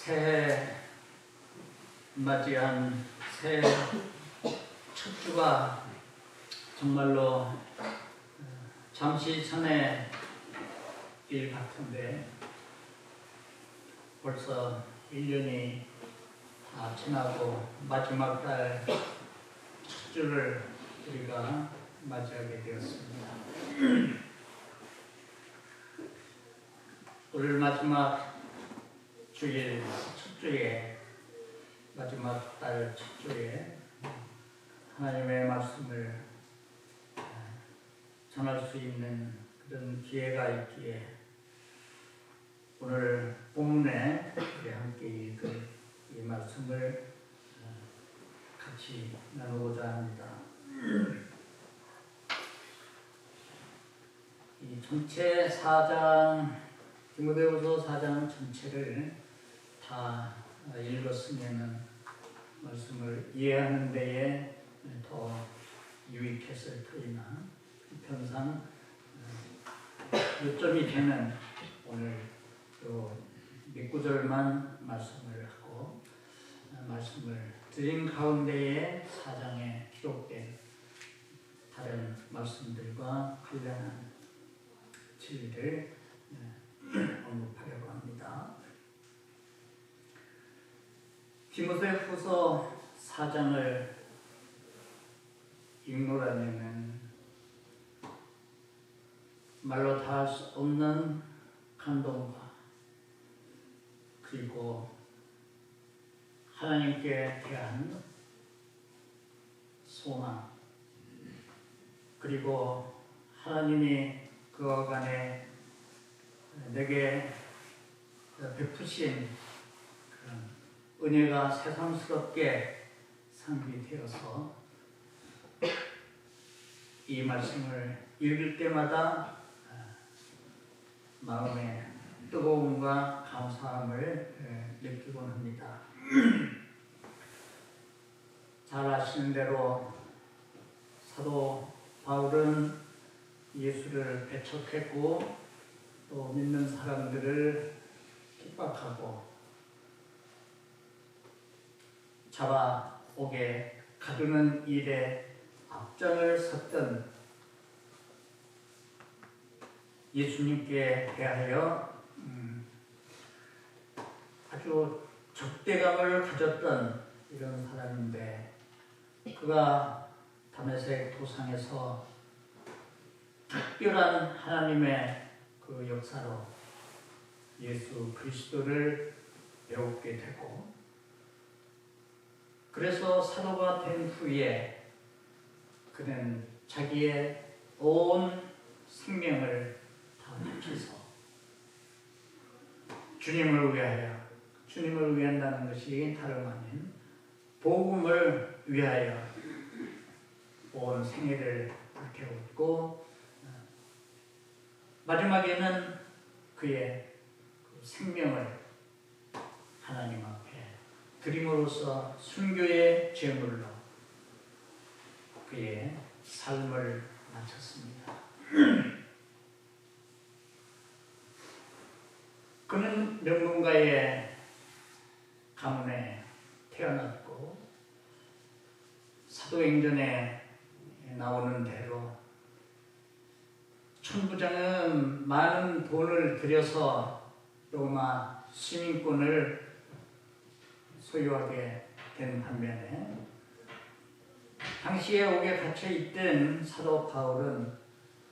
새해 맞이한 새해 첫 주가 정말로 잠시 전에 일 같은데 벌써 1년이 다 지나고 마지막 달 첫 주를 우리가 맞이하게 되었습니다. 오늘 마지막 주일 첫 주에 마지막 달 첫 주에 하나님의 말씀을 전할 수 있는 그런 기회가 있기에 오늘 본문에 우리 함께 읽은 이 말씀을 같이 나누고자 합니다. 이 전체 4장 디모데후서 4장 전체를 다 읽었으면 말씀을 이해하는 데에 더 유익했을 터이나 편상 요점이 되는 오늘 몇 구절만 말씀을 하고 말씀을 드린 가운데에 4장에 기록된 다른 말씀들과 관련한 진리를 언급하려고 합니다. 디모데후서 4장을 읽노라면은 말로 다 할 수 없는 감동과 그리고 하나님께 대한 소망 그리고 하나님이 그와 간에 내게 베푸신 그런 은혜가 새삼스럽게 상기되어서 이 말씀을 읽을 때마다 마음의 뜨거움과 감사함을 느끼곤 합니다. 잘 아시는 대로 사도 바울은 예수를 배척했고 또 믿는 사람들을 핍박하고 잡아오게 가두는 일에 앞장을 섰던 예수님께 대하여 아주 적대감을 가졌던 이런 사람인데 그가 다메섹 도상에서 특별한 하나님의 그 역사로 예수 그리스도를 배우게 되고 그래서 사도가 된 후에 그는 자기의 온 생명을 다 바쳐서 주님을 위한다는 것이 다름 아닌 복음을 위하여 온 생애를 불태웠고 마지막에는 그의 생명을 하나님 앞에 드림으로써 순교의 제물로 그의 삶을 마쳤습니다. 그는 명문가의 가문에 태어났고 사도행전에 나오는 대로 천부장은 많은 돈을 들여서 로마 시민권을 소유하게 된 반면에 당시에 옥에 갇혀 있던 사도 바울은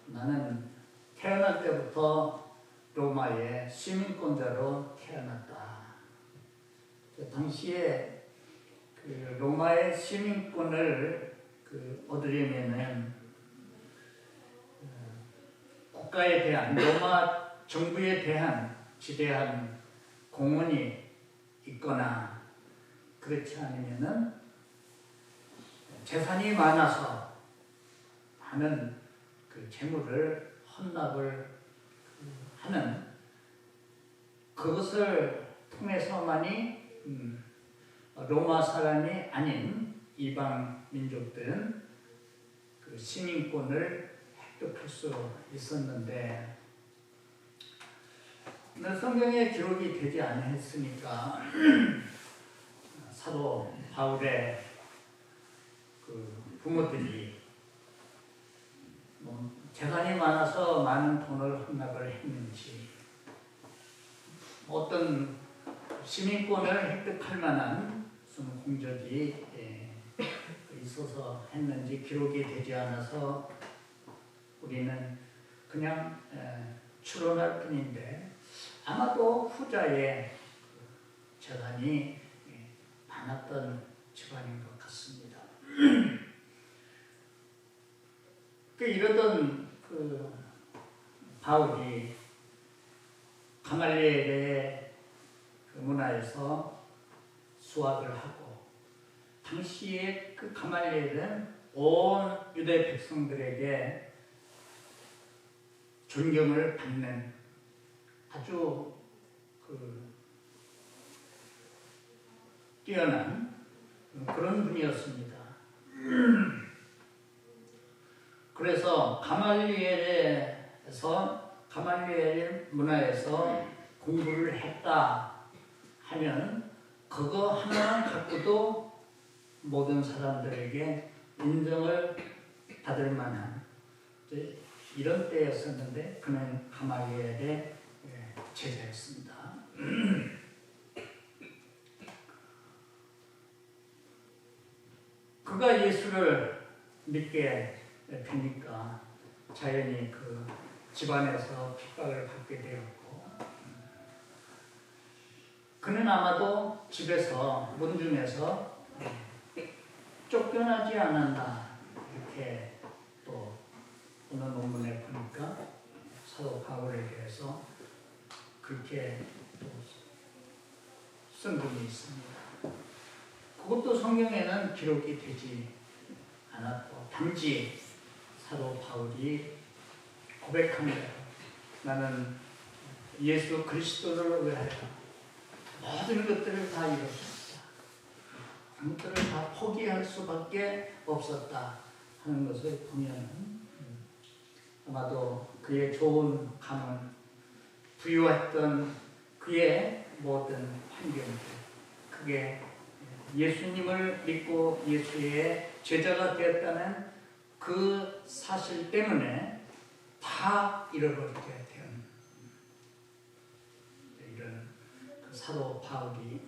나는 태어날 때부터 로마의 시민권자로 태어났다. 당시에 그 로마의 시민권을 얻으려면은 국가에 대한 로마 정부에 대한 지대한 공헌이 있거나 그렇지 않으면은 재산이 많아서 하는 그 재물을 헌납을 하는 그것을 통해서만이 로마 사람이 아닌 이방 민족들은 그 시민권을 획득할 수 있었는데 근데 성경에 기록이 되지 않았으니까 사도 바울의 그 부모들이 뭐 재산이 많아서 많은 돈을 헌납을 했는지, 어떤 시민권을 획득할 만한 무슨 공적이 있어서 했는지 기록이 되지 않아서 우리는 그냥 추론할 뿐인데, 아마도 후자의 재산이 많았던 집안인 것 같습니다. 이러던 그 바울이 가말리엘의 그 문화에서 수학을 하고, 당시에 그 가말리엘은 온 유대 백성들에게 존경을 받는 아주 그 뛰어난 그런 분이었습니다. 그래서 가말리엘 문화에서 공부를 했다 하면 그거 하나만 갖고도 모든 사람들에게 인정을 받을 만한 이런 때였었는데, 그는 가말리엘의 제자였습니다. 그가 예수를 믿게 되니까 자연히 그 집안에서 핍박을 받게 되었고, 그는 아마도 집에서 문중에서 쫓겨나지 않았나, 이렇게 또 오늘 논문에 보니까 사도 바울에 대해서 그렇게 또 쓴 분이 있습니다. 그것도 성경에는 기록이 되지 않았고, 단지 사도 바울이 고백합니다. 나는 예수 그리스도를 위하여 모든 것들을 다 잃었다. 아무것들을 다 포기할 수밖에 없었다 하는 것을 보면 아마도 그의 좋은 감은 부유했던 그의 모든 환경들, 그게 예수님을 믿고 예수의 제자가 되었다는 그 사실 때문에 다 잃어버리게 된 이런 그 사도 바울이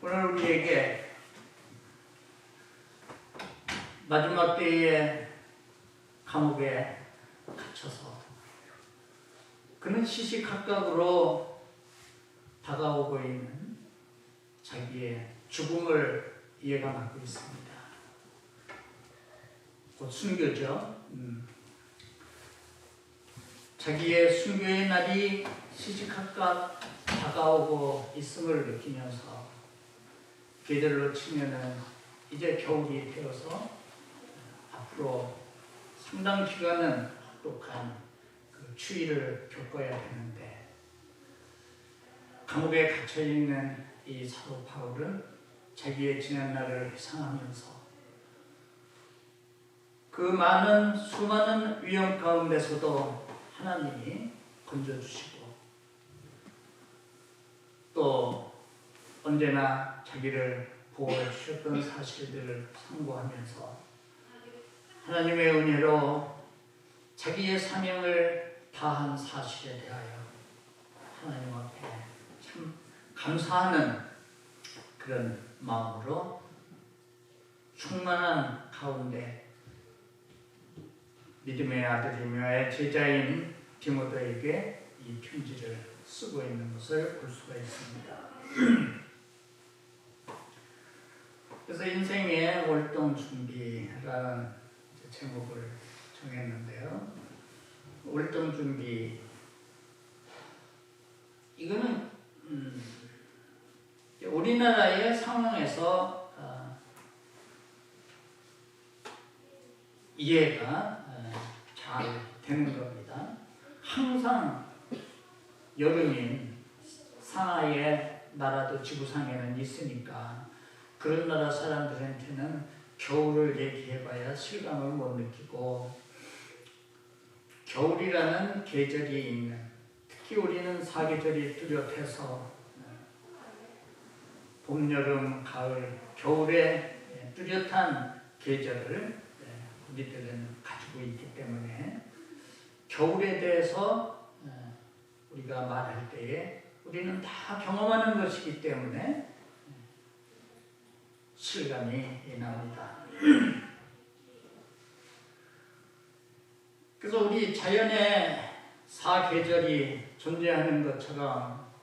오늘 우리에게 마지막 때에 감옥에 갇혀서 그는 시시각각으로 다가오고 있는 자기의 죽음을 예감하고 있습니다. 곧 순교죠. 자기의 순교의 날이 시시각각 다가오고 있음을 느끼면서 계절로 치면은 이제 겨울이 되어서 앞으로 상당 기간은 혹독한 그 추위를 겪어야 되는데, 감옥에 갇혀 있는 이 사도 바울은 자기의 지난 날을 회상하면서 그 많은 수많은 위험 가운데서도 하나님이 건져주시고 또 언제나 자기를 보호해 주셨던 사실들을 상고하면서 하나님의 은혜로 자기의 사명을 다한 사실에 대하여 하나님 앞에 참 감사하는 그런 마음으로 충만한 가운데 믿음의 아들이며 제자인 디모데에게 이 편지를 쓰고 있는 것을 볼 수가 있습니다. 그래서 인생의 월동 준비라는 제목을 정했는데요. 월동 준비, 이거는 우리나라의 상황에서 이해가 잘 되는 겁니다. 항상 여름인 상하이의 나라도 지구상에는 있으니까 그런 나라 사람들한테는 겨울을 얘기해봐야 실감을 못 느끼고, 겨울이라는 계절이 있는, 특히 우리는 사계절이 뚜렷해서 봄, 여름, 가을, 겨울에 뚜렷한 계절을 우리들은 가지고 있기 때문에 겨울에 대해서 우리가 말할 때에 우리는 다 경험하는 것이기 때문에 실감이 나옵니다. 그래서 우리 자연에 사계절이 존재하는 것처럼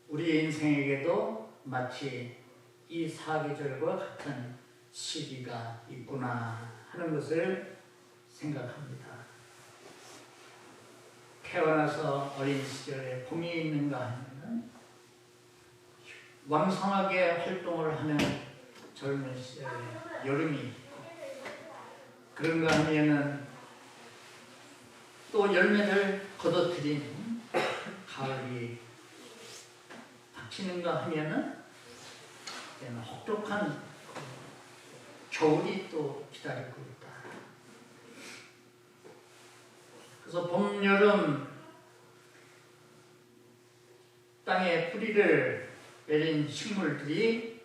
우리 인생에게도 마치 이 사계절과 같은 시기가 있구나 하는 것을 생각합니다. 태어나서 어린 시절에 봄이 있는가 하면 왕성하게 활동을 하는 젊은 시절에 여름이 있고, 그런가 하면은 또 열매를 거둬들인 가을이 닥치는가 하면은 혹독한 겨울이 또 기다리고 있다. 그래서 봄, 여름 땅에 뿌리를 내린 식물들이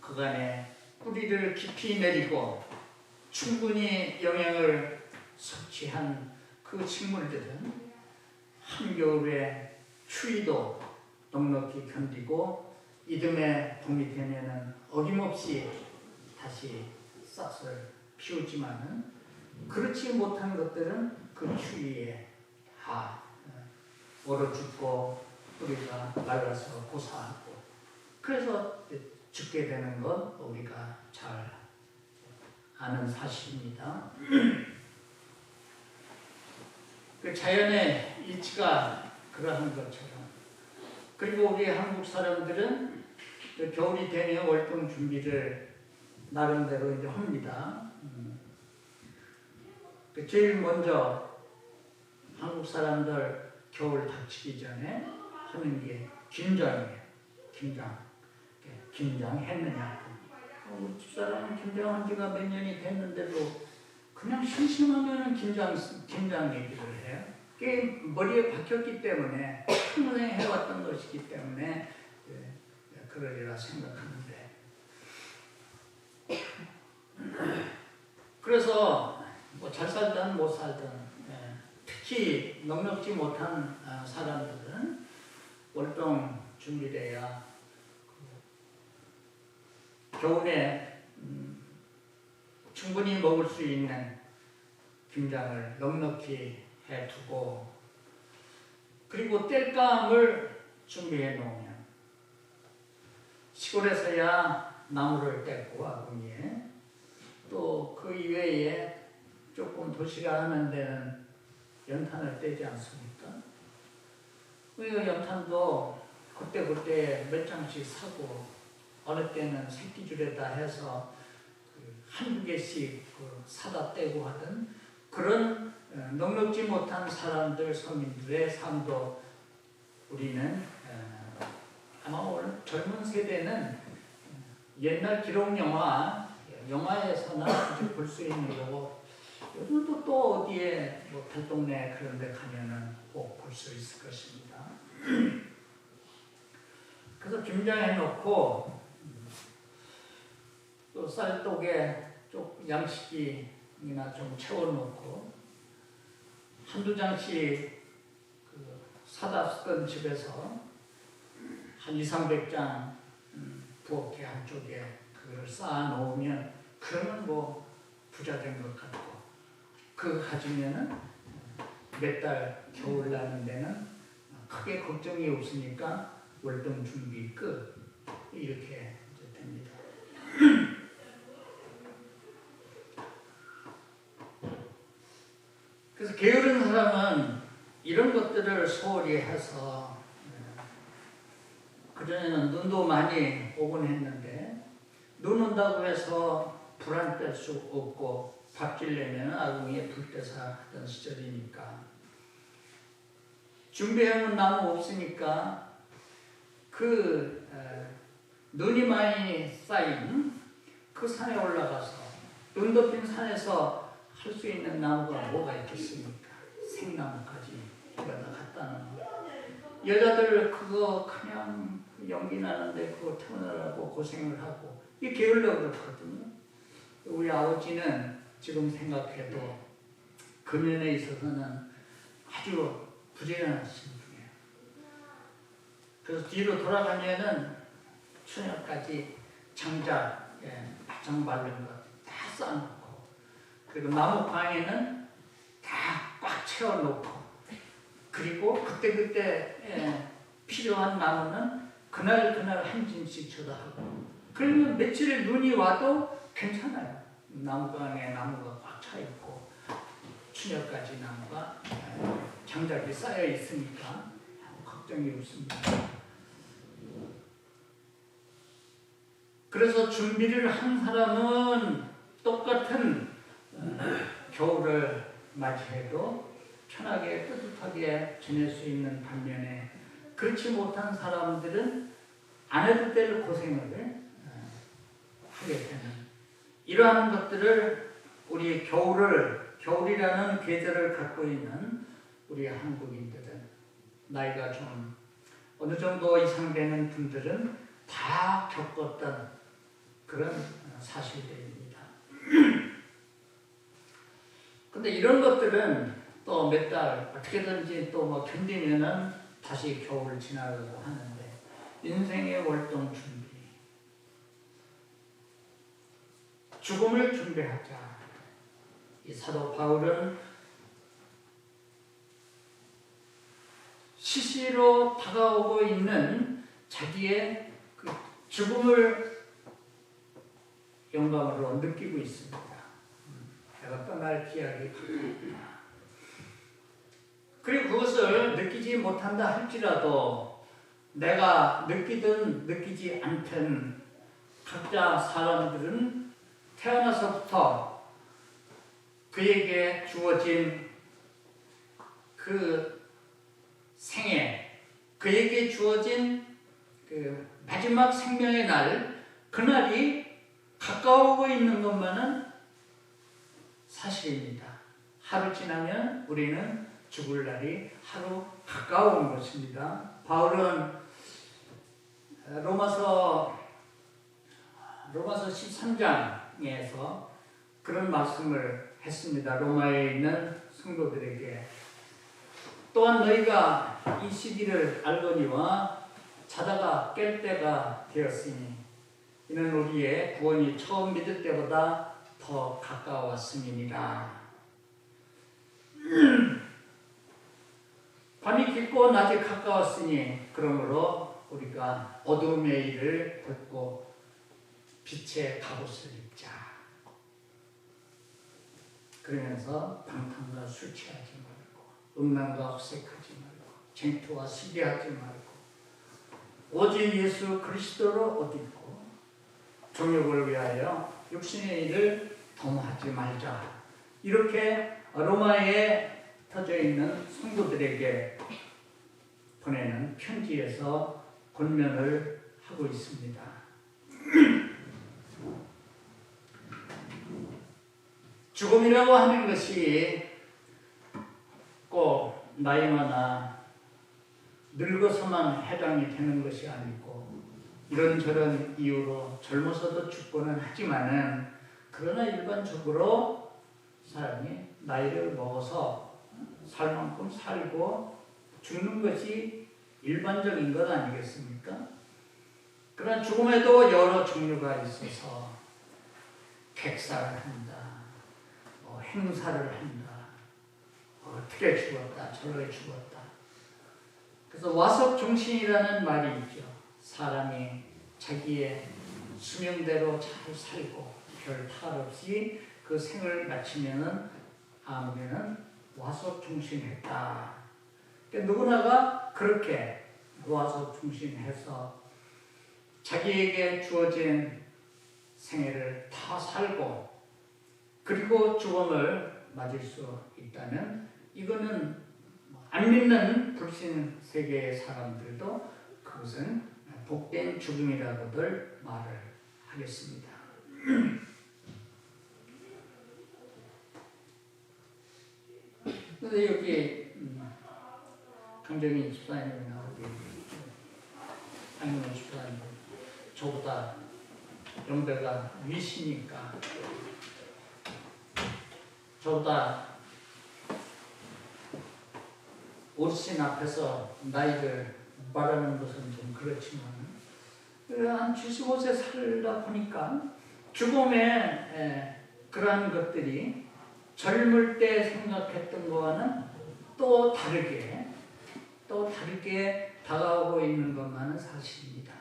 그간에 뿌리를 깊이 내리고 충분히 영양을 섭취한 그 식물들은 한겨울에 추위도 넉넉히 견디고 이듬해 봄이 되면은 어김없이 다시 싹을 피우지만은 그렇지 못한 것들은 그 추위에 다 얼어 죽고 뿌리가 말라서 고사하고 그래서 죽게 되는 건 우리가 잘 아는 사실입니다. 그 자연의 이치가 그러한 것처럼, 그리고 우리 한국 사람들은 겨울이 되면 월동 준비를 나름대로 이제 합니다. 제일 먼저 한국 사람들 겨울 닥치기 전에 하는 게 김장이에요. 김장했느냐. 우리 집사람은 김장한 지가 몇 년이 됐는데도 그냥 심심하면 김장 얘기를 해요. 그게 머리에 박혔기 때문에 평생 해왔던 것이기 때문에 그러리라 생각하는데, 그래서 뭐 잘 살든 못 살든 특히 넉넉지 못한 사람들은 월동 준비를 해야 겨울에 충분히 먹을 수 있는 김장을 넉넉히 해두고, 그리고 땔감을 준비해 놓으면 시골에서야 나무를 떼고 아궁이에, 또 그 이외에 조금 도시가 하는 데는 연탄을 떼지 않습니까? 그 연탄도 그때 몇 장씩 사고 어느 때는 새끼줄에다 해서 한두 개씩 사다 떼고 하던 그런 넉넉지 못한 사람들, 서민들의 삶도 우리는 아마 오늘 젊은 세대는 옛날 기록 영화에서나 볼 수 있는 거고, 요즘도 또 어디에 뭐 달동네 그런 데 가면은 꼭 볼 수 있을 것입니다. 그래서 김장해 놓고 또 쌀독에 좀 양식이나 좀 채워놓고 한두 장씩 사다 쓰던 집에서 한 200~300장 부엌에 한쪽에 그걸 쌓아 놓으면 그러면 뭐 부자 된 것 같고, 그거 가지면은 몇 달 겨울 나는 데는 크게 걱정이 없으니까 월동 준비 끝, 이렇게 됩니다. 그래서 게으른 사람은 이런 것들을 소홀히 해서, 그전에는 눈도 많이 오곤 했는데 눈 온다고 해서 불 안 뗄 수 없고 밥 지려면 아궁이에 불 떼서 하던 시절이니까 준비해놓은 나무 없으니까 눈이 많이 쌓인 그 산에 올라가서 눈 덮인 산에서 할 수 있는 나무가 뭐가 있겠습니까? 생나무까지. 어디가다 갖다 놓는. 여자들 그거 그냥 연기 나는데 그거 태어나려고 고생을 하고 이게 게을러 그렇거든요. 우리 아버지는 지금 생각해도 그 면에 있어서는 아주 부지런하신 분이에요. 그래서 뒤로 돌아가면은 처녀까지 장작, 바짝 바른 것 다 쌓아놓고, 그리고 나무방에는 다 꽉 채워놓고, 그리고 그때그때 필요한 나무는 그날 한 짐씩 줘도 하고, 그러면 며칠 눈이 와도 괜찮아요. 나무방에 나무가 꽉 차 있고 추녀까지 나무가 장작이 쌓여 있으니까 걱정이 없습니다. 그래서 준비를 한 사람은 똑같은 겨울을 맞이해도 편하게 뿌듯하게 지낼 수 있는 반면에, 그렇지 못한 사람들은 안 해도 될 고생을 하게 되는, 이러한 것들을 우리 겨울이라는 계절을 갖고 있는 우리 한국인들은, 나이가 좀 어느 정도 이상 되는 분들은 다 겪었던 그런 사실들입니다. 근데 이런 것들은 또 몇 달 어떻게든지 또 뭐 견디면은 다시 겨울을 지나가고 하는데, 인생의 월동 준비, 죽음을 준비하자. 이 사도 바울은 시시로 다가오고 있는 자기의 그 죽음을 영감으로 느끼고 있습니다. 내가 떠날 기약이 가까웠다. 그리고 그것을 느끼지 못한다 할지라도 내가 느끼든 느끼지 않든 각자 사람들은 태어나서부터 그에게 주어진 그 생애, 그에게 주어진 그 마지막 생명의 날, 그날이 가까우고 있는 것만은 사실입니다. 하루 지나면 우리는 죽을 날이 하루 가까운 것입니다. 바울은 로마서 13장에서 그런 말씀을 했습니다. 로마에 있는 성도들에게, 또한 너희가 이 시기를 알거니와 자다가 깰 때가 되었으니 이는 우리의 구원이 처음 믿을 때보다 더 가까웠음이니라. 밤이 깊고 낮이 가까웠으니 그러므로 우리가 어두움의 일을 벗고 빛의 갑옷을 입자. 그러면서 방탕과 술 취하지 말고 음란과 헛색하지 말고 쟁투와 시기하지 말고 오직 예수 그리스도로 옷 입고 정욕을 위하여 육신의 일을 도모하지 말자. 이렇게 로마에 터져 있는 성도들에게 보내는 편지에서 권면을 하고 있습니다. 죽음이라고 하는 것이 꼭 나이 많아 늙어서만 해당이 되는 것이 아니고, 이런저런 이유로 젊어서도 죽고는 하지만은, 그러나 일반적으로 사람이 나이를 먹어서 살 만큼 살고 죽는 것이 일반적인 것 아니겠습니까? 그러나 죽음에도 여러 종류가 있어서 객사를 한다, 행사를 한다, 어떻게 죽었다, 저렇게 죽었다. 그래서 와석종신이라는 말이 있죠. 사람이 자기의 수명대로 잘 살고 별 탈 없이 그 생을 마치면은 아무개는 와석종신했다. 그러니까 누구나가 그렇게 와석종신해서 자기에게 주어진 생애를 다 살고 그리고 죽음을 맞을 수 있다면, 이거는 안 믿는 불신 세계의 사람들도 그것은 복된 죽음이라고들 말을 하겠습니다. 그런데 여기 강정인 집사님이나 우리 안경원 집사님 저보다 연배가 위시니까 저보다 어르신 앞에서 나이를 말하는 것은 좀 그렇지만 한 75세 살다 보니까 죽음의 그러한 것들이 젊을 때 생각했던 거와는 또 다르게 다가오고 있는 것만은 사실입니다.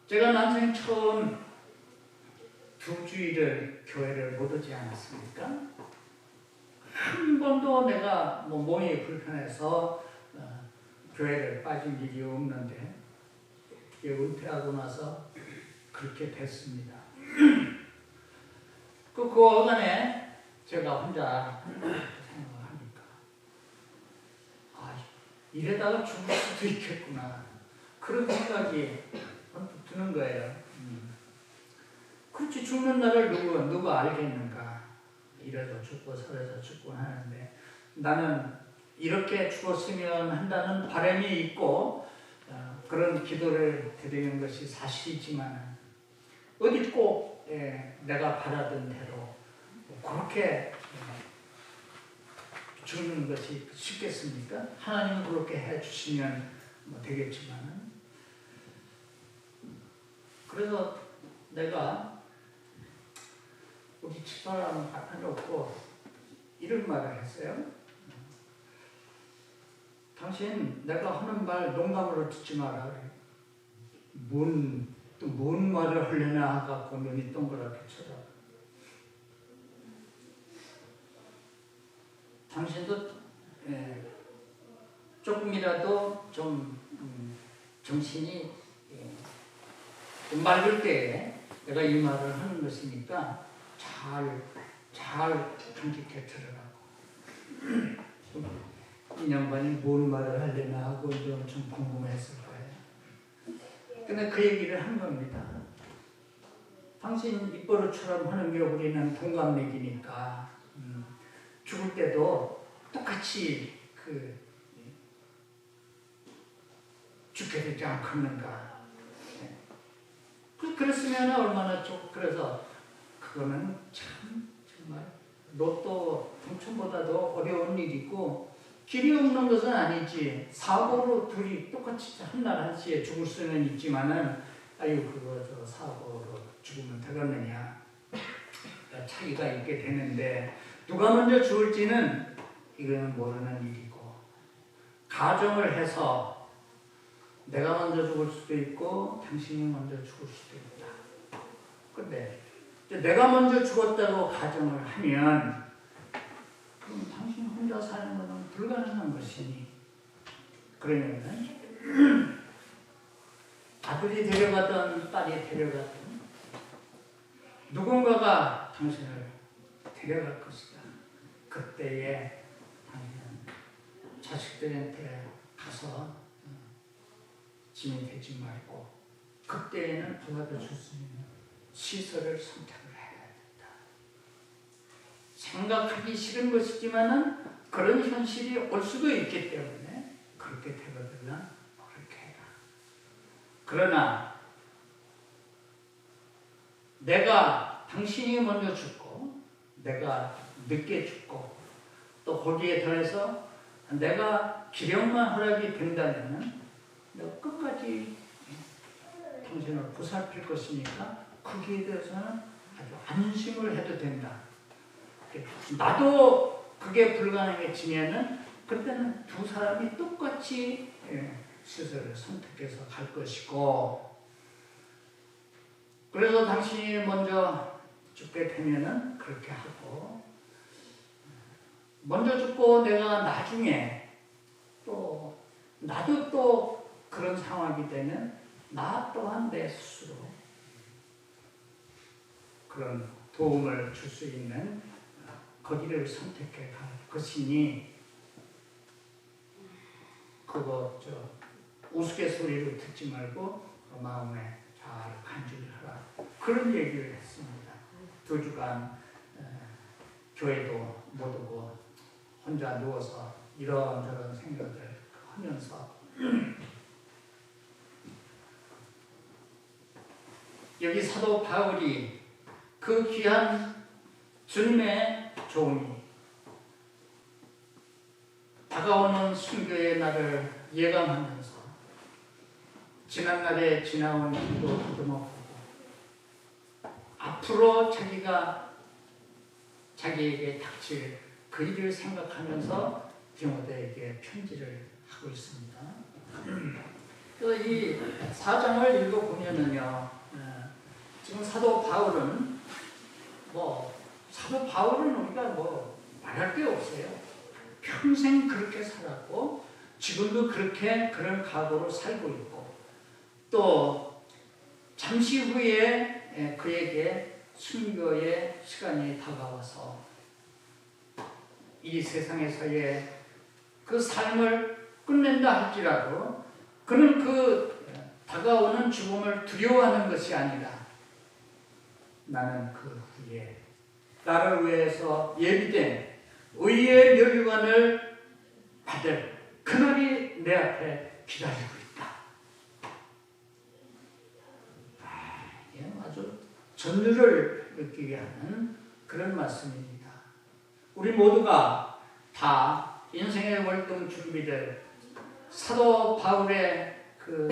제가 난생 처음 2주일을 교회를 못 오지 않았습니까? 한 번도 내가 몸이 불편해서 교회를 빠진 일이 없는데 은퇴하고 나서 그렇게 됐습니다. 그 어간에 제가 혼자 생각하니까 이래다가 죽을 수도 있겠구나 그런 생각이 드는 거예요. 그렇지 죽는 날을 누가 알겠는가. 이래서 죽고 저래서 죽고 하는데 나는 이렇게 죽었으면 한다는 바람이 있고 그런 기도를 드리는 것이 사실이지만 어디 꼭 내가 바라던 대로 그렇게 죽는 것이 쉽겠습니까? 하나님은 그렇게 해주시면 되겠지만 그래서 내가 우리 집사람 앞에 놓고 이런 말을 했어요. 당신 내가 하는 말 농담으로 듣지 마라. 뭔 말을 하려나 하고 눈이 동그랗게 쳐다봐. 당신도 조금이라도 좀 정신이 좀 맑을 때에 내가 이 말을 하는 것이니까 잘 간직해 들으라고. 이 양반이 뭔 말을 하려나 하고 좀 궁금했을 거예요. 근데 그 얘기를 한 겁니다. 당신 입버릇처럼 하는 게 우리는 동갑내기니까 죽을 때도 똑같이 죽게 되지 않겠는가. 그랬으면 얼마나 그래서 그거는 참 정말 로또 당첨보다도 어려운 일이고 길이 없는 것은 아니지. 사고로 둘이 똑같이 한날 한시에 죽을 수는 있지만은 그거 사고로 죽으면 되겠느냐. 차이가 있게 되는데 누가 먼저 죽을지는 이거는 모르는 일이고 가정을 해서 내가 먼저 죽을 수도 있고 당신이 먼저 죽을 수도 있다. 근데 내가 먼저 죽었다고 가정을 하면 그럼 당신 혼자 사는 것은 불가능한 것이니 그러면 아들이 데려가든 딸이 데려가든 누군가가 당신을 데려갈 것이다. 그때에 당신은 자식들한테 가서 짐이 되지 말고 그때에는 도와줄 수 있는 시설을 선택을 해야 된다. 생각하기 싫은 것이지만은 그런 현실이 올 수도 있기 때문에 그렇게 되거든 그렇게 해라. 그러나 내가 당신이 먼저 죽고 내가 늦게 죽고 또 거기에 더해서 내가 기력만 허락이 된다면 내가 끝까지 당신을 보살필 것이니까 거기에 대해서는 아주 안심을 해도 된다. 나도 그게 불가능해지면은 그때는 두 사람이 똑같이 시설을 선택해서 갈 것이고 그래서 당신이 먼저 죽게 되면은 그렇게 하고 먼저 죽고 내가 나중에 또 나도 또 그런 상황이 되면 나 또한 내 스스로 그런 도움을 줄 수 있는 거기를 선택해 갈 것이니 그거 우스갯소리로 듣지 말고 마음에 잘 간주를 하라. 그런 얘기를 했습니다. 2주간 교회도 못 오고 혼자 누워서 이런저런 생각을 하면서 여기 사도 바울이 그 귀한 주님의 종이 다가오는 순교의 날을 예감하면서 지난날에 지나온 일도 더듬어보고 앞으로 자기가 자기에게 닥칠 그 일을 생각하면서 디모데에게 편지를 하고 있습니다. 이 4장을 읽어보면은요, 지금 사도 바울은 우리가 말할 게 없어요. 평생 그렇게 살았고 지금도 그렇게 그런 각오로 살고 있고 또 잠시 후에 그에게 순교의 시간이 다가와서 이 세상에서의 그 삶을 끝낸다 할지라도 그는 그 다가오는 죽음을 두려워하는 것이 아니라 나는 그 후에 나를 위해서 예비된 의의 멸류관을 받을 그날이 내 앞에 기다리고 있다. 아주 전율을 느끼게 하는 그런 말씀입니다. 우리 모두가 다 인생의 월등 준비를 사도 바울의 그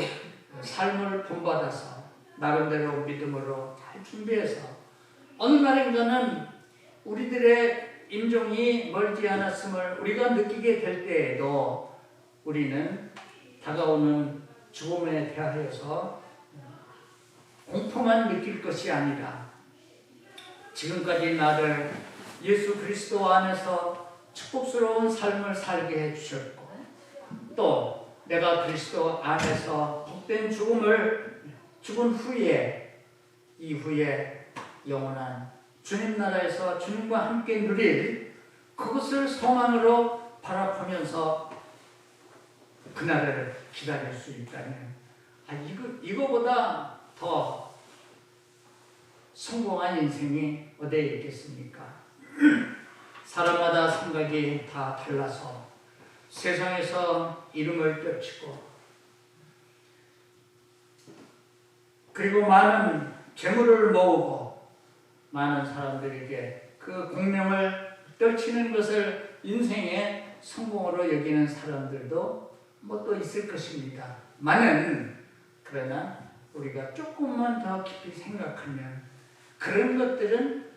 삶을 본받아서 나름대로 믿음으로 잘 준비해서 어느 날인가는 우리들의 임종이 멀지 않았음을 우리가 느끼게 될 때에도 우리는 다가오는 죽음에 대하여서 공포만 느낄 것이 아니라 지금까지 나를 예수 그리스도 안에서 축복스러운 삶을 살게 해주셨고 또 내가 그리스도 안에서 복된 죽은 후에 이후에 영원한 주님 나라에서 주님과 함께 누릴 그것을 소망으로 바라보면서 그날을 기다릴 수 있다면 이거보다 더 성공한 인생이 어디에 있겠습니까? 사람마다 생각이 다 달라서 세상에서 이름을 떨치고 그리고 많은 재물을 모으고 많은 사람들에게 그 공명을 떨치는 것을 인생의 성공으로 여기는 사람들도 또 있을 것입니다. 그러나 우리가 조금만 더 깊이 생각하면 그런 것들은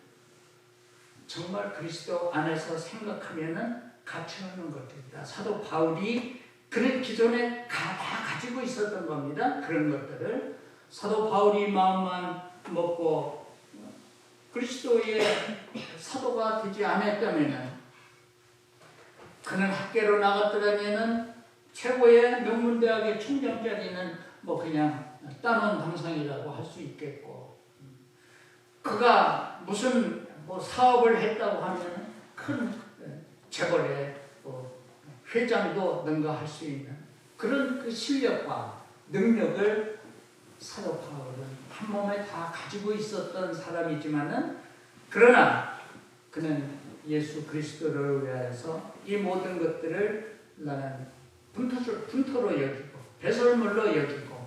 정말 그리스도 안에서 생각하면 가치 없는 것들이다. 사도 바울이 그는 기존에 다 가지고 있었던 겁니다. 그런 것들을 사도 바울이 마음만 먹고 그리스도의 사도가 되지 않았다면 그는 학계로 나갔더라면 최고의 명문대학의 총장자리는 그냥 따놓은 당상이라고 할 수 있겠고 그가 무슨 사업을 했다고 하면 큰 재벌의 회장도 능가할 수 있는 그런 그 실력과 능력을 사도 바울은 한 몸에 다 가지고 있었던 사람이지만은 그러나 그는 예수 그리스도를 위하여서 이 모든 것들을 나는 분토로 여기고 배설물로 여기고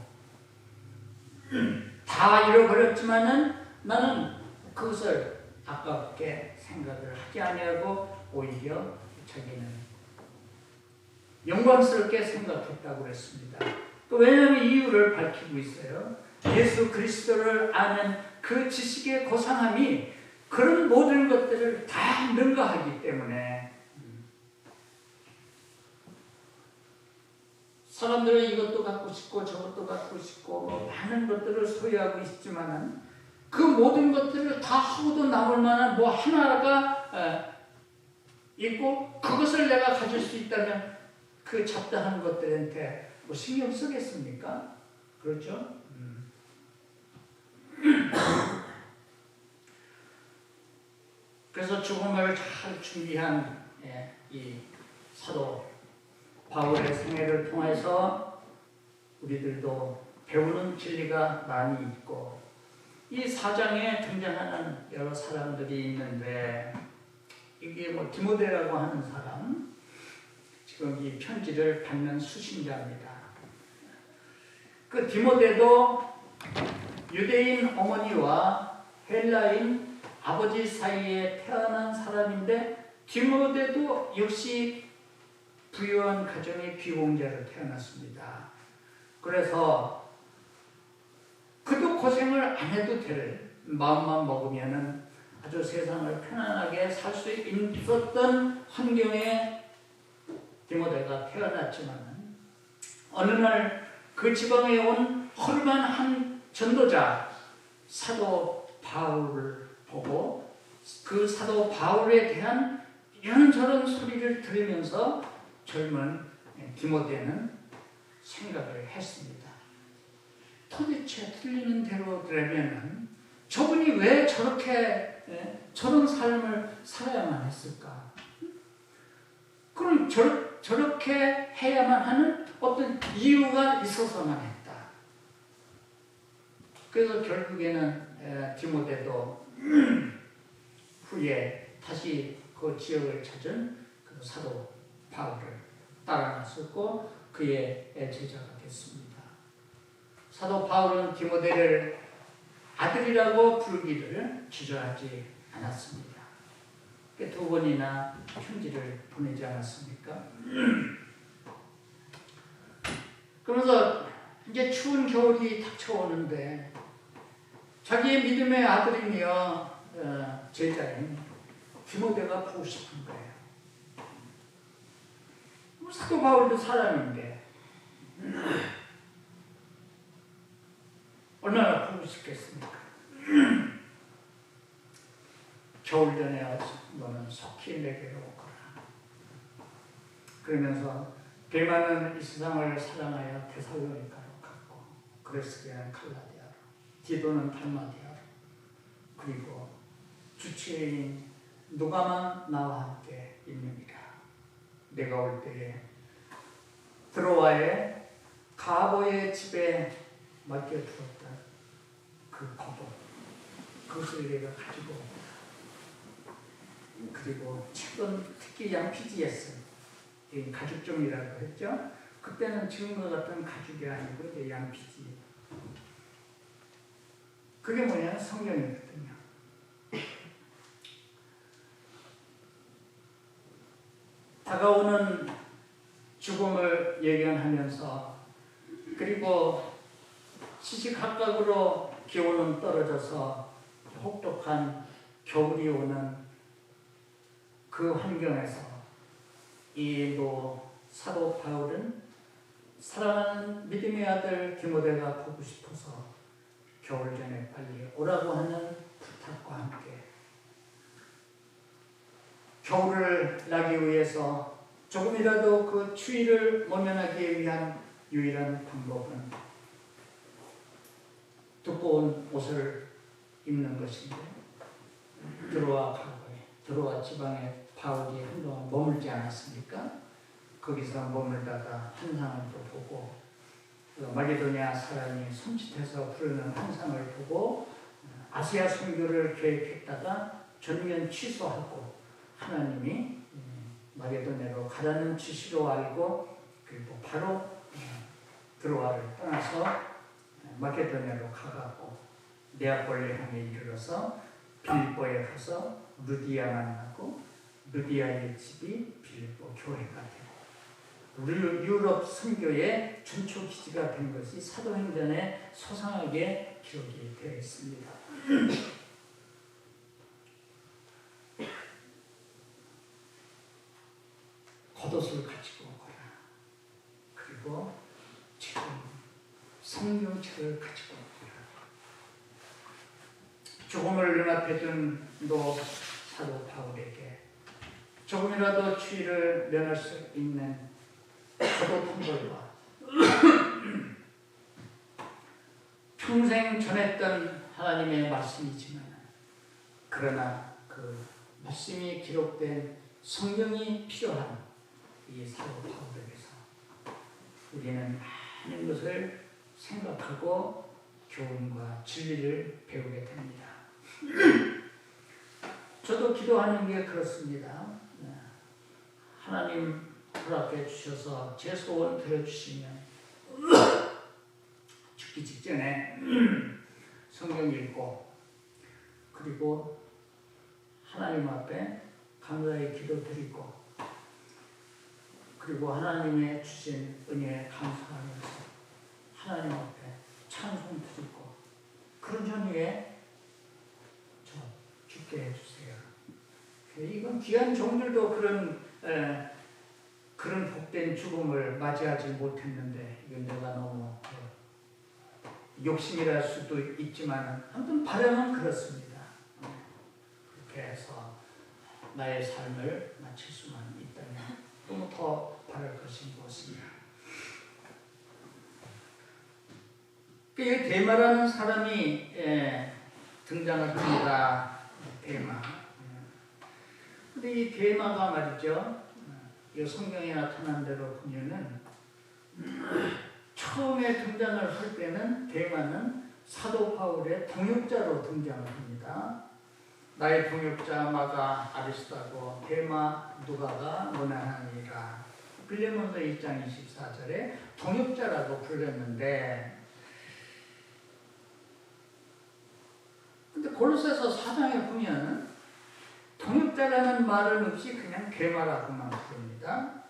다 잃어버렸지만은 나는 그것을 아깝게 생각을 하지 아니하고 오히려 자기는 영광스럽게 생각했다고 그랬습니다. 왜냐하면 이유를 밝히고 있어요. 예수 그리스도를 아는 그 지식의 고상함이 그런 모든 것들을 다 능가하기 때문에 사람들은 이것도 갖고 싶고 저것도 갖고 싶고 많은 것들을 소유하고 있지만은 그 모든 것들을 다 하고도 남을 만한 하나가 있고 그것을 내가 가질 수 있다면 그 잡다한 것들한테 신경 쓰겠습니까? 그렇죠? 그래서 죽음을 잘 준비한 이 사도 바울의 생애를 통해서 우리들도 배우는 진리가 많이 있고 이 4장에 등장하는 여러 사람들이 있는데 이게 디모데라고 하는 사람 지금 이 편지를 받는 수신자입니다. 그 디모데도 유대인 어머니와 헬라인 아버지 사이에 태어난 사람인데 디모데도 역시 부유한 가정의 귀공자로 태어났습니다. 그래서 그도 고생을 안 해도 될 마음만 먹으면은 아주 세상을 편안하게 살 수 있었던 환경에 디모데가 태어났지만 어느 날 그 지방에 온 허름한 한 전도자 사도 바울을 보고 그 사도 바울에 대한 이런저런 소리를 들으면서 젊은 디모데는 생각을 했습니다. 도대체 틀리는 대로라면 저분이 왜 저렇게 저런 삶을 살아야만 했을까? 그럼 저렇게 해야만 하는 어떤 이유가 있어서만 했다. 그래서 결국에는 디모데도 후에 다시 그 지역을 찾은 그 사도 바울을 따라 나섰고 그의 제자가 됐습니다. 사도 바울은 디모데를 아들이라고 부르기를 주저하지 않았습니다. 두 번이나 편지를 보내지 않았습니까? 그러면서 이제 추운 겨울이 닥쳐오는데 자기의 믿음의 아들이며 제자인 디모데가 보고 싶은 거예요. 사도 바울도 사람인데 얼마나 보고 싶겠습니까? 겨울 전에 너는 속히 내게로 오거라. 그러면서 배 많은 이 세상을 사랑하여 데살로니가로 갔고 그레스게는 갈라디아로 디도는 달마디아로 그리고 주치의인 누가만 나와 함께 있느니라. 내가 올 때에 드로아의 가보의 집에 맡겨두었던 그 겉옷 그것을 내가 가지고 온다. 그리고 최근 특히 양피지에 가죽종이라고 했죠. 그때는 지금과 같은 가죽이 아니고 이제 양피지. 그게 뭐냐? 성경이거든요. 다가오는 죽음을 예견하면서 그리고 시시각각으로 기온은 떨어져서 혹독한 겨울이 오는 그 환경에서 이 사도 바울은 사랑하는 믿음의 아들 디모데가 보고 싶어서 겨울 전에 빨리 오라고 하는 부탁과 함께 겨울을 나기 위해서 조금이라도 그 추위를 모면하기 위한 유일한 방법은 두꺼운 옷을 입는 것인데 드로아 지방에 바울이 한동안 머물지 않았습니까? 거기서 머물다가 환상을 또 보고 마게도냐 사람이 손짓해서 부르는 환상을 보고 아시아 선교를 계획했다가 전면 취소하고 하나님이 마게도냐로 가라는 지시로 알고 그리고 바로 드로아를 떠나서 마게도냐로 가갖고 네아폴리 항에 이르러서 빌립보에 가서 루디아 만나고 루디아의 집이 빌립보 교회가 되고 유럽 선교의 전초 기지가 된 것이 사도행전에 소상하게 기록이 되어 있습니다. 겉옷을 가지고 오거라. 그리고 지금 성령체를 가지고 오거라. 죽음을 눈앞에 둔 사도 바울에게 조금이라도 추위를 면할 수 있는 겉옷 한 벌과 평생 전했던 하나님의 말씀이지만 그러나 그 말씀이 기록된 성경이 필요한 이 사도 바울에게서 우리는 많은 것을 생각하고 교훈과 진리를 배우게 됩니다. 저도 기도하는 게 그렇습니다. 하나님 허락해 주셔서 제 소원 들어주시면 죽기 직전에 성경 읽고 그리고 하나님 앞에 감사의 기도 드리고 그리고 하나님의 주신 은혜에 감사하면서 하나님 앞에 찬송 드리고 그런 전후에 저 죽게 해주세요. 이건 귀한 종들도 그런 복된 죽음을 맞이하지 못했는데 이건 내가 너무 욕심이랄 수도 있지만 아무튼 바람은 그렇습니다. 그렇게 해서 나의 삶을 마칠 수만 있다면 너무 더 바랄 것이 무엇이냐. 이 데마라는 사람이 등장을 합니다. 데마. 근데 이 데마가 말이죠. 이 성경에 나타난 대로 보면은 처음에 등장을 할 때는 데마는 사도 바울의 동역자로 등장을 합니다. 나의 동역자 마가 아리스타고 데마 누가가 문안하니라. 빌레몬서 1장 24절에 동역자라고 불렀는데 근데 골로새서 4장에 보면 동역자라는 말은 없이 그냥 데마라고만 부릅니다.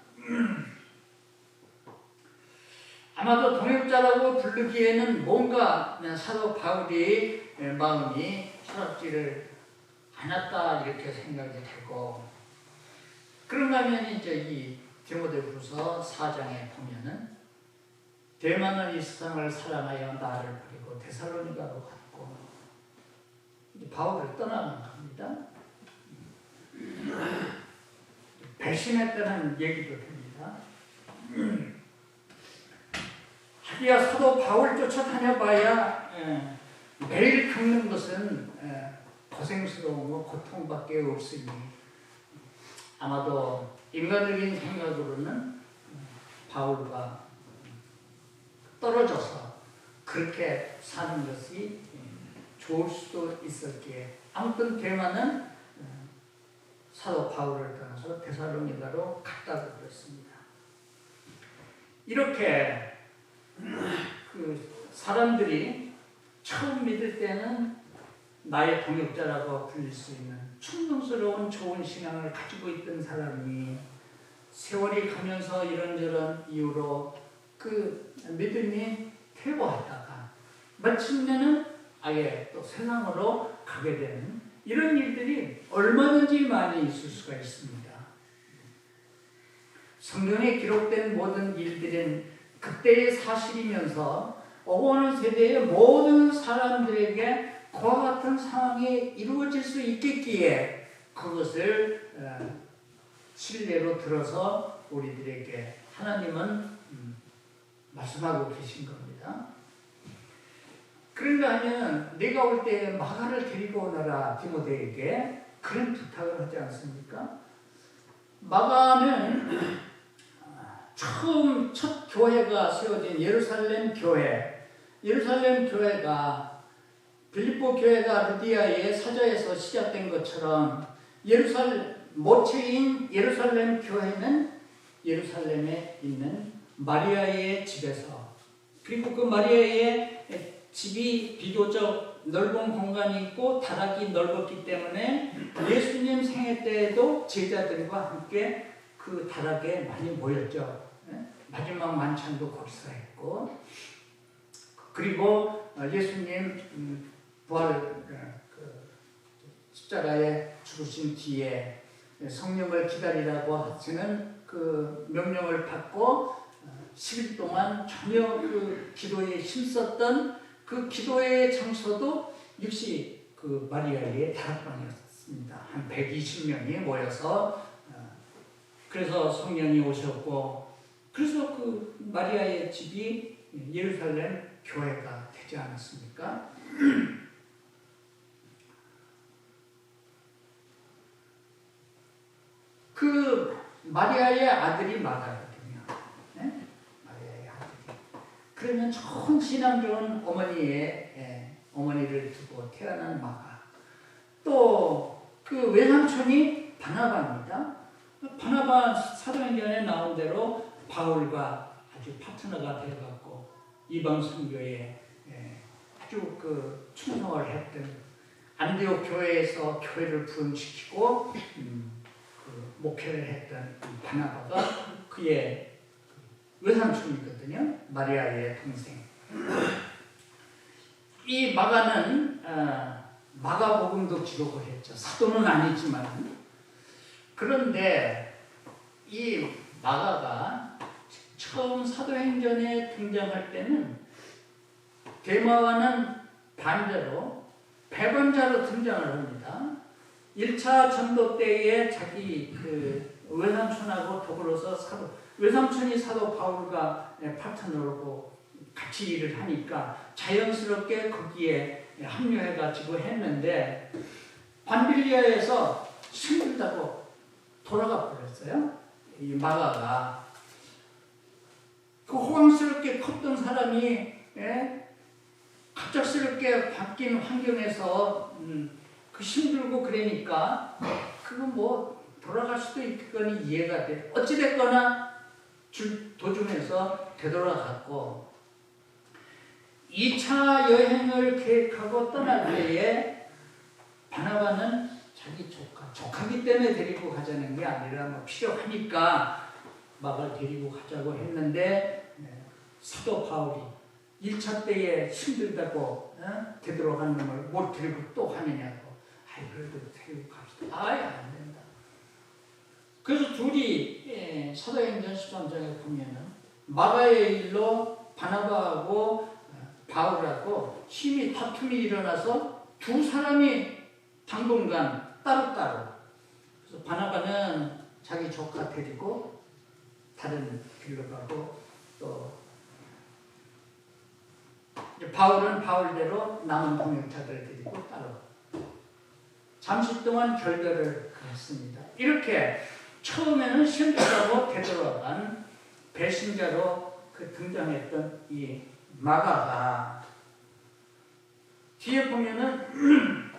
아마도 동역자라고 부르기에는 뭔가 사도 바울이 마음이 허락지를 않았다 이렇게 생각이 되고 그런가 하면 이제 이 디모데후서 4장에 보면은 데마는 이 세상을 사랑하여 나를 버리고 데살로니가로 갔고 바울을 떠나는 겁니다. 배신했다는 얘기도 됩니다. 하기야 사도 바울 쫓아다녀봐야 매일 겪는 것은 고생스러운 고통밖에 없으니 아마도 인간적인 생각으로는 바울과 떨어져서 그렇게 사는 것이 좋을 수도 있었기에 아무튼 데마는 사도 바울을 떠나서 데살로니가로 갔다고 그랬습니다. 이렇게 그 사람들이 처음 믿을 때는 나의 동역자라고 불릴 수 있는 충성스러운 좋은 신앙을 가지고 있던 사람이 세월이 가면서 이런저런 이유로 그 믿음이 퇴보하다가 마침내는 아예 또 세상으로 가게 되는 이런 일들이 얼마든지 많이 있을 수가 있습니다. 성경에 기록된 모든 일들은 그때의 사실이면서 오는 세대의 모든 사람들에게 그와 같은 상황이 이루어질 수 있겠기에 그것을 신뢰로 들어서 우리들에게 하나님은 말씀하고 계신 겁니다. 그런가 하면 내가 올 때 마가를 데리고 오너라 디모데에게 그런 부탁을 하지 않습니까? 마가는 처음 첫 교회가 세워진 예루살렘 교회가 빌립보 교회가 루디아의 사저에서 시작된 것처럼 모체인 예루살렘 교회는 예루살렘에 있는 마리아의 집에서 그리고 그 마리아의 집이 비교적 넓은 공간이 있고 다락이 넓었기 때문에 예수님 생애 때에도 제자들과 함께 그 다락에 많이 모였죠. 마지막 만찬도 거기서 했고 그리고 예수님 부활 십자가에 죽으신 뒤에 성령을 기다리라고 하시는 그 명령을 받고 10일 동안 전혀 그 기도에 힘썼던 그 기도의 장소도 역시 그 마리아의 다락방이었습니다. 한 120명이 모여서 그래서 성령이 오셨고 그래서 그 마리아의 집이 예루살렘 교회가 되지 않았습니까? 그 마리아의 아들이 마가거든요. 네? 마리아의 아들이. 그러면 좋은 신앙 좋은 어머니를 두고 태어난 마가. 또 그 외삼촌이 바나바입니다. 바나바 사도행전에 나온 대로 바울과 아주 파트너가 되어갖고 이방 선교에 아주 그 충성을 했던 안디옥 교회에서 교회를 부흥시키고 그 목회를 했던 바나바가 그의 외삼촌이거든요. 마리아의 동생. 이 마가는 마가복음도 기록을 했죠. 사도는 아니지만. 그런데 이 마가가 처음 사도행전에 등장할 때는 데마와는 반대로 배반자로 등장을 합니다. 1차 전도 때에 자기 그 외삼촌하고 더불어서 외삼촌이 사도 바울과 파트너로 같이 일을 하니까 자연스럽게 거기에 합류해가지고 했는데 반빌리아에서 힘들다고 돌아가 버렸어요. 이 마가가 그 호황스럽게 컸던 사람이 갑작스럽게 바뀐 환경에서 그 힘들고 그러니까 그건 뭐 돌아갈 수도 있겠거니 이해가 돼. 어찌됐거나 도중에서 되돌아갔고 2차 여행을 계획하고 떠날 때에 바나바는 자기 조카기 때문에 데리고 가자는 게 아니라 뭐 필요하니까 마가를 데리고 가자고 했는데 사도 바울이 1차 때에 힘들다고 되돌아간 놈을 못 데리고 또 하느냐고. 아이 그래도 데리고 갑시다. 아예 안 된다. 그래서 둘이 사도행전 13장에 보면은 마가의 일로 바나바하고 바울하고 힘이 다툼이 일어나서 두 사람이 당분간 따로따로. 그래서 바나바는 자기 조카 데리고 다른 길로 가고 또 바울은 바울대로 남은 동역자들을 데리고 따로 잠시 동안 결별을 했습니다. 이렇게 처음에는 신뢰하고 되돌아간 배신자로 등장했던 이 마가가 뒤에 보면은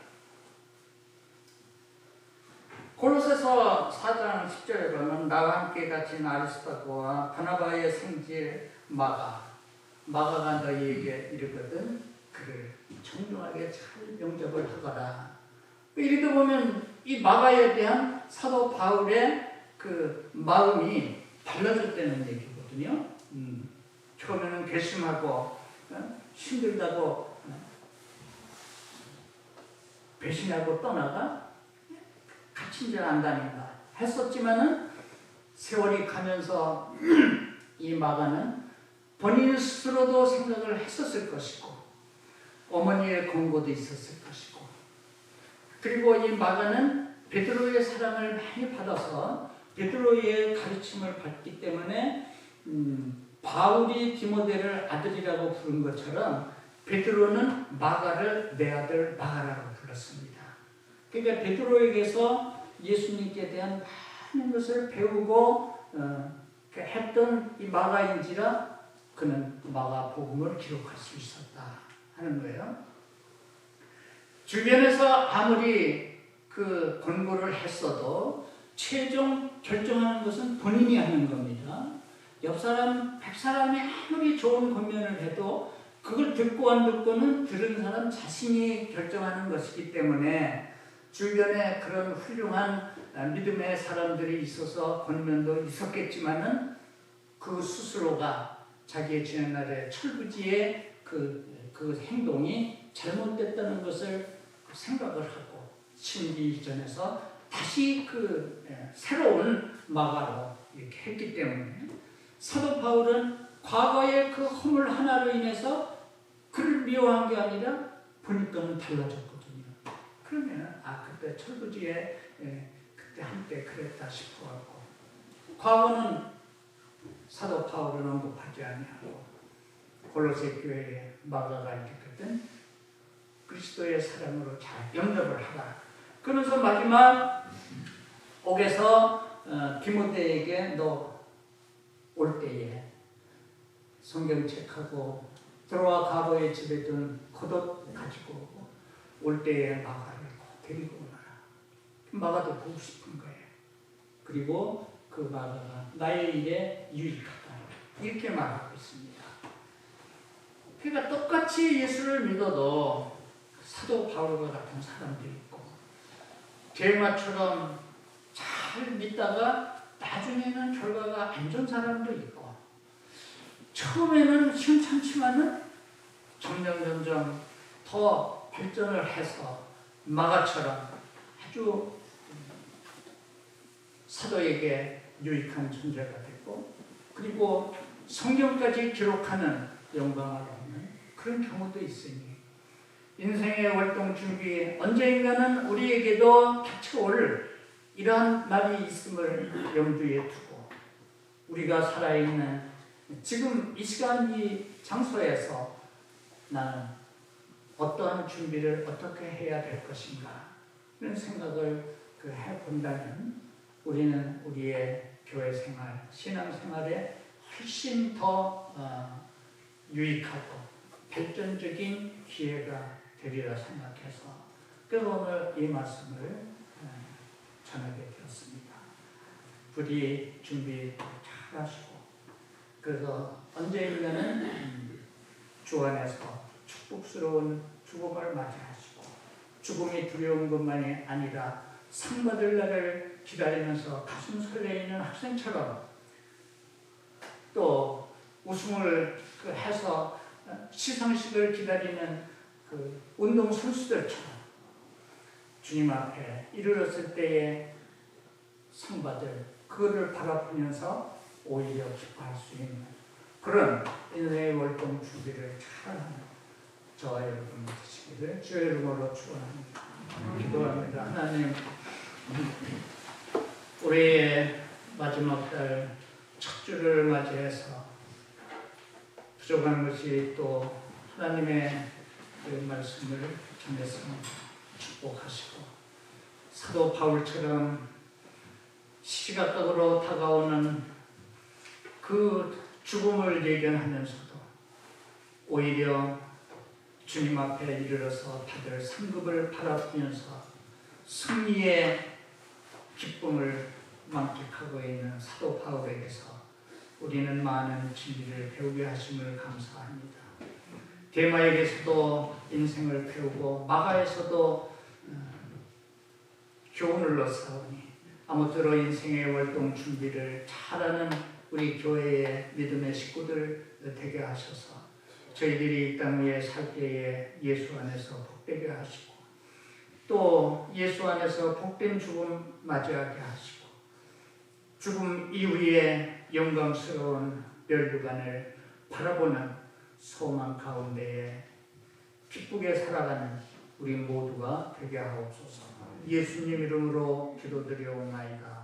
골로새서 4장 10절에 보면 나와 함께 갇힌 아리스타고와 바나바의 생질 마가가 너희에게 이르거든 그를 청중하게 잘 영접을 하거라. 이리도 보면 이 마가에 대한 사도 바울의 그 마음이 달라졌다는 얘기거든요. 처음에는 괘씸하고 힘들다고 배신하고 떠나가 갇힌 줄 안다니까 했었지만은 세월이 가면서 이 마가는 본인 스스로도 생각을 했었을 것이고 어머니의 권고도 있었을 것이고 그리고 이 마가는 베드로의 사랑을 많이 받아서 베드로의 가르침을 받기 때문에 바울이 디모데를 아들이라고 부른 것처럼 베드로는 마가를 내 아들 마가라고 불렀습니다. 그러니까 베드로에게서 예수님께 대한 많은 것을 배우고 했던 이 마가인지라 그는 마가복음을 기록할 수 있었다 하는 거예요. 주변에서 아무리 그 권고를 했어도 최종 결정하는 것은 본인이 하는 겁니다. 옆 사람, 100사람이 아무리 좋은 권면을 해도 그걸 듣고 안 듣고는 들은 사람 자신이 결정하는 것이기 때문에 주변에 그런 훌륭한 믿음의 사람들이 있어서 권면도 있었겠지만은 그 스스로가 자기의 지난날의 철부지의 그 행동이 잘못됐다는 것을 생각을 하고 신기 이전에서 다시 그 새로운 마가로 이렇게 했기 때문에 사도 바울은 과거의 그 허물 하나로 인해서 그를 미워한 게 아니라 보니까는 달라졌거든요. 그러면 그때 철부지에 그때 한때 그랬다 싶어갖고 과거는 사도 바울은 언급하지 아니하고 골로새 교회에 마가가 일으켰던 그리스도의 사랑으로 잘 영접을 하라. 그러면서 마지막 옥에서 디모데에게 너 올 때에 성경책하고 들어와 가보의 집에 둔 겉옷 가지고 올 때에 마가를 데리고 오너라. 마가도 보고 싶은 거예요. 그리고 그 마가가 나의 일에 유익하다. 이렇게 말하고 있습니다. 그러니까 똑같이 예수를 믿어도 사도 바울과 같은 사람들이 있고 데마처럼 잘 믿다가 나중에는 결과가 안 좋은 사람도 있고 처음에는 심찮지만은 점점 더 발전을 해서 마가처럼 아주 사도에게 유익한 존재가 됐고 그리고 성경까지 기록하는 영광을 얻는 그런 경우도 있으니 인생의 활동 준비 언젠가는 우리에게도 닥쳐올 이러한 날이 있음을 염두에 두고 우리가 살아있는 지금 이 시간 이 장소에서 나는 어떠한 준비를 어떻게 해야 될 것인가 이런 생각을 해본다면 우리는 우리의 교회 생활, 신앙 생활에 훨씬 더 유익하고 발전적인 기회가 되리라 생각해서 그래서 오늘 이 말씀을 전하게 되었습니다. 부디 준비 잘 하시고 그래서 언제인가는 주 안에서 축복스러운 죽음을 맞이하시고 죽음이 두려운 것만이 아니라 상 받을 날을 기다리면서 가슴 설레이는 학생처럼 또 우승을 해서 시상식을 기다리는 그 운동선수들처럼 주님 앞에 이르렀을 때에 상 받을 그거를 바라보면서 오히려 기뻐할 수 있는 그런 인생의 월동 준비를 잘하는 저와 여러분 되시기를 주의 이름으로 축원합니다. 기도합니다. 하나님 올해의 마지막 달 첫 주를 맞이해서 부족한 것이 또 하나님의 그 말씀을 전했으면 축복하시고 사도 바울처럼 시시각각으로 다가오는 그 죽음을 예견하면서도 오히려 주님 앞에 이르러서 받을 상급을 바라보면서 승리의 기쁨을 만끽하고 있는 사도 바울에게서 우리는 많은 진리를 배우게 하심을 감사합니다. 데마에게서도 인생을 배우고 마가에서도 교훈을 얻사오니 아무쪼록 인생의 활동 준비를 잘하는 우리 교회의 믿음의 식구들 되게 하셔서 저희들이 이 땅 위에 살 때에 예수 안에서 복되게 하시고 또 예수 안에서 복된 죽음 맞이하게 하시고 죽음 이후에 영광스러운 멸류관을 바라보는 소망 가운데에 기쁘게 살아가는 우리 모두가 되게 하옵소서. 예수님 이름으로 기도드려옵나이다.